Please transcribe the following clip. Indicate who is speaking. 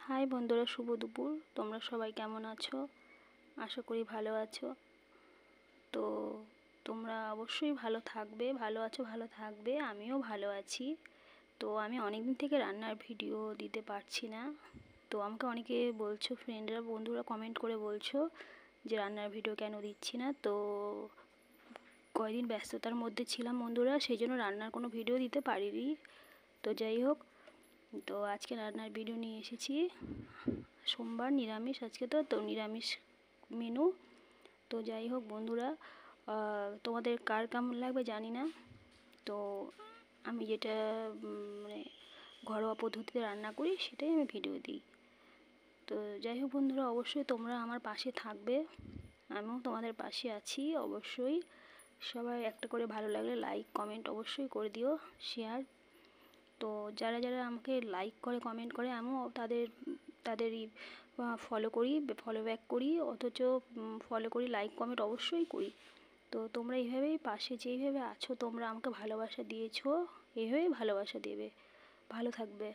Speaker 1: High বন্ধুরা, শুভ দুপুর। তোমরা সবাই কেমন আছো? আশা করি ভালো আছো। তো তোমরা অবশ্যই ভালো থাকবে, ভালো আছো, ভালো থাকবে। আমিও ভালো আছি। তো আমি অনেক দিন থেকে রান্নার ভিডিও দিতে পারছি না। তো আমাকে অনেকে বলছো, ফ্রেন্ডরা, বন্ধুরা কমেন্ট করে বলছো যে রান্নার ভিডিও কেন দিচ্ছি না। তো কয়দিন ব্যস্ততার মধ্যে ছিলাম বন্ধুরা, সেই জন্য রান্নার কোনো ভিডিও দিতে পারিনি। তো যাই হোক, তো আজকে রান্নার ভিডিও নিয়ে এসেছি। সোমবার, নিরামিষ আজকে, তো নিরামিষ মেনু। তো যাই হোক বন্ধুরা, তোমাদের কার কেমন লাগবে জানি না। তো আমি যেটা মানে ঘরোয়া পদ্ধতিতে রান্না করি সেটাই আমি ভিডিও দিই। তো যাই হোক বন্ধুরা, অবশ্যই তোমরা আমার পাশে থাকবে, আমিও তোমাদের পাশে আছি অবশ্যই। সবাই একটা করে ভালো লাগলে লাইক কমেন্ট অবশ্যই করে দিও, শেয়ার। তো যারা যারা আমাকে লাইক করে কমেন্ট করে, আমিও তাদেরই ফলো করি, ফলো ব্যাক করি, অথচ ফলো করি, লাইক কমেন্ট অবশ্যই করি। তো তোমরা এইভাবেই পাশে যেইভাবে আছো, তোমরা আমাকে ভালোবাসা দিয়েছো, এইভাবেই ভালোবাসা দেবে। ভালো থাকবে।